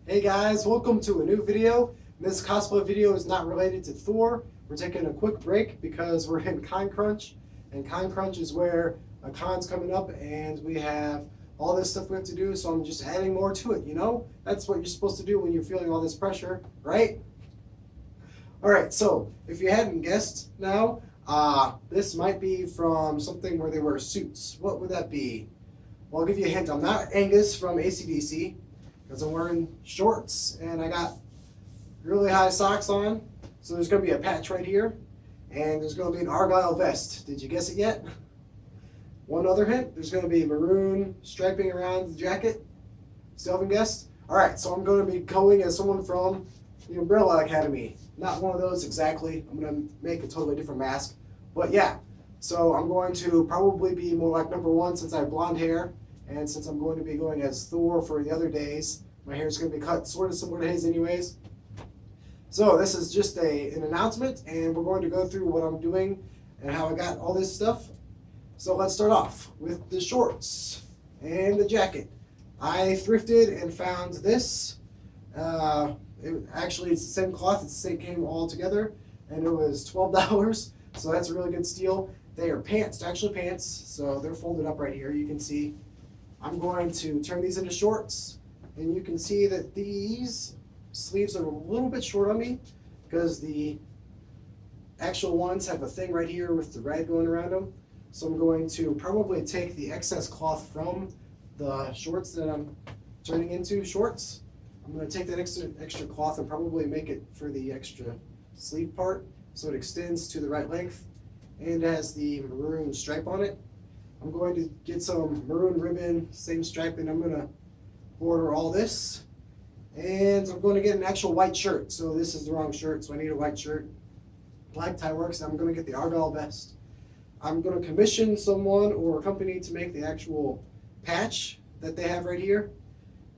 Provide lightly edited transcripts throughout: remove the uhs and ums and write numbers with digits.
Hey guys, welcome to a new video. This cosplay video is not related to Thor. We're taking a quick break because we're in Con Crunch, and Con Crunch is where a con's coming up and we have all this stuff we have to do, so I'm just adding more to it, you know? That's what you're supposed to do when you're feeling all this pressure, right? Alright, so if you hadn't guessed now, this might be from something where they wear suits. What would that be? Well, I'll give you a hint. I'm not Angus from AC/DC. Because I'm wearing shorts and I got really high socks on. So there's going to be a patch right here. And there's going to be an Argyle vest. Did you guess it yet? One other hint. There's going to be maroon striping around the jacket. Still haven't guessed? Alright, so I'm going to be going as someone from the Umbrella Academy. Not one of those exactly. I'm going to make a totally different mask. But yeah. So I'm going to probably be more like number one since I have blonde hair. And since I'm going to be going as Thor for the other days, my hair is going to be cut sort of similar to his anyways. So this is just an announcement, and we're going to go through what I'm doing and how I got all this stuff. So let's start off with the shorts and the jacket. I thrifted and found this. Actually, it's the same cloth. It's the same came all together, and it was $12. So that's a really good steal. They are pants, actually pants. So they're folded up right here. You can see. I'm going to turn these into shorts, and you can see that these sleeves are a little bit short on me because the actual ones have a thing right here with the red going around them. So I'm going to probably take the excess cloth from the shorts that I'm turning into shorts. I'm going to take that extra cloth and probably make it for the extra sleeve part so it extends to the right length and has the maroon stripe on it. I'm going to get some maroon ribbon, same stripe, and I'm going to border all this. And I'm going to get an actual white shirt. So this is the wrong shirt, so I need a white shirt. Black tie works. I'm going to get the Argyle vest. I'm going to commission someone or a company to make the actual patch that they have right here.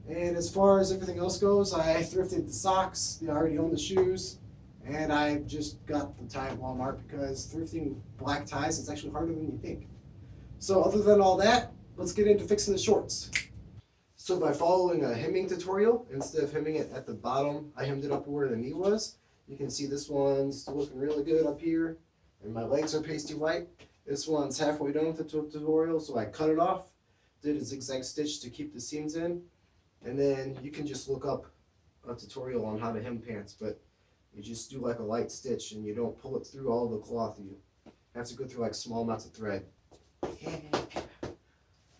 And as far as everything else goes, I thrifted the socks. I already own the shoes. And I just got the tie at Walmart because thrifting black ties is actually harder than you think. So other than all that, let's get into fixing the shorts. So by following a hemming tutorial, instead of hemming it at the bottom, I hemmed it up where the knee was. You can see this one's looking really good up here, and my legs are pasty white. This one's halfway done with the tutorial, so I cut it off, did a zigzag stitch to keep the seams in, and then you can just look up a tutorial on how to hem pants, but you just do like a light stitch and you don't pull it through all the cloth. You have to go through like small amounts of thread.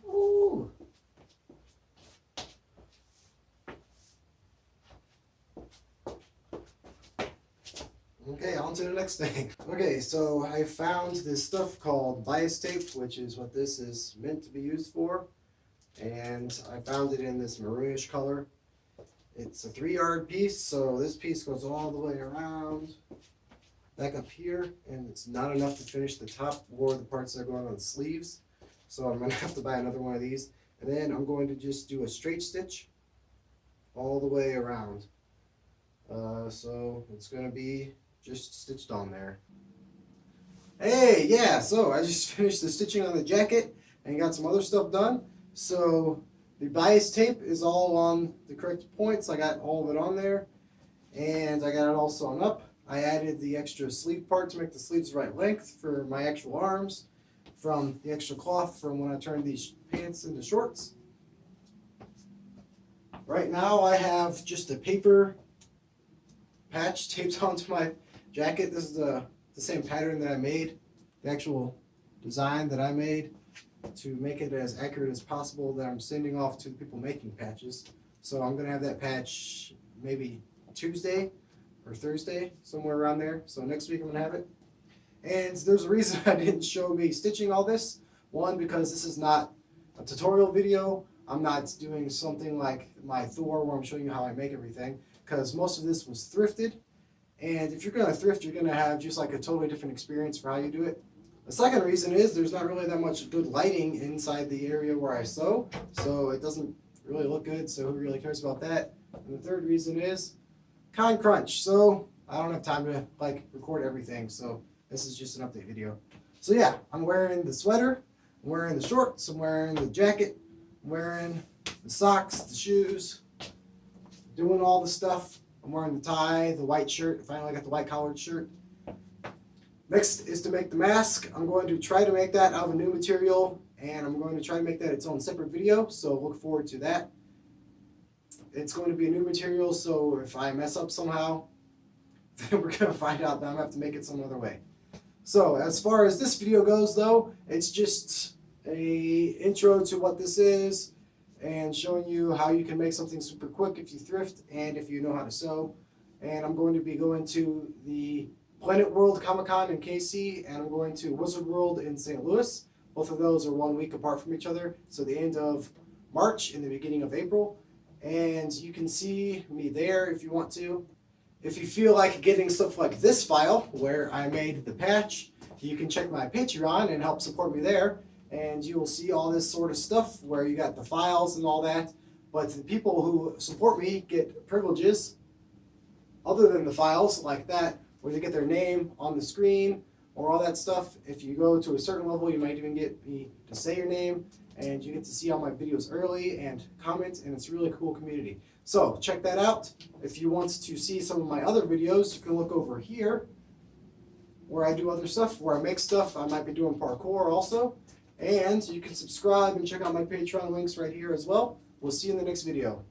Ooh. Okay, on to the next thing. Okay, so I found this stuff called bias tape, which is what this is meant to be used for. And I found it in this maroonish color. It's a 3-yard piece, so this piece goes all the way around back up here, and it's not enough to finish the top or the parts that are going on the sleeves. So I'm going to have to buy another one of these. And then I'm going to just do a straight stitch all the way around. So it's going to be just stitched on there. Hey, yeah, so I just finished the stitching on the jacket and got some other stuff done. So the bias tape is all on the correct points. I got all of it on there. And I got it all sewn up. I added the extra sleeve part to make the sleeves the right length for my actual arms from the extra cloth from when I turned these pants into shorts. Right now I have just a paper patch taped onto my jacket. This is the same pattern that I made, the actual design that I made to make it as accurate as possible that I'm sending off to the people making patches. So I'm going to have that patch maybe Tuesday or Thursday, somewhere around there. So next week I'm going to have it. And there's a reason I didn't show me stitching all this. One, because this is not a tutorial video. I'm not doing something like my Thor where I'm showing you how I make everything, because most of this was thrifted. And if you're going to thrift, you're going to have just like a totally different experience for how you do it. The second reason is there's not really that much good lighting inside the area where I sew, so it doesn't really look good, so who really cares about that? And the third reason is Con Crunch, so I don't have time to like record everything, so this is just an update video. So yeah, I'm wearing the sweater, I'm wearing the shorts, I'm wearing the jacket, I'm wearing the socks, the shoes, doing all the stuff. I'm wearing the tie, the white shirt. Finally got the white collared shirt. Next is to make the mask. I'm going to try to make that out of a new material, and I'm going to try to make that its own separate video, so look forward to that. It's going to be a new material, so if I mess up somehow, then we're going to find out that I'm going to have to make it some other way. So as far as this video goes though, it's just a intro to what this is and showing you how you can make something super quick if you thrift and if you know how to sew. And I'm going to be going to the Planet Comicon in KC, and I'm going to Wizard World in St. Louis. Both of those are 1 week apart from each other, so the end of March and the beginning of April. And you can see me there if you want to. If you feel like getting stuff like this file, where I made the patch, you can check my Patreon and help support me there. And you will see all this sort of stuff where you got the files and all that. But the people who support me get privileges other than the files, like that, where they get their name on the screen or all that stuff. If you go to a certain level, you might even get me to say your name, and you get to see all my videos early and comment, and it's a really cool community. So check that out. If you want to see some of my other videos, you can look over here where I do other stuff, where I make stuff. I might be doing parkour also. And you can subscribe and check out my Patreon links right here as well. We'll see you in the next video.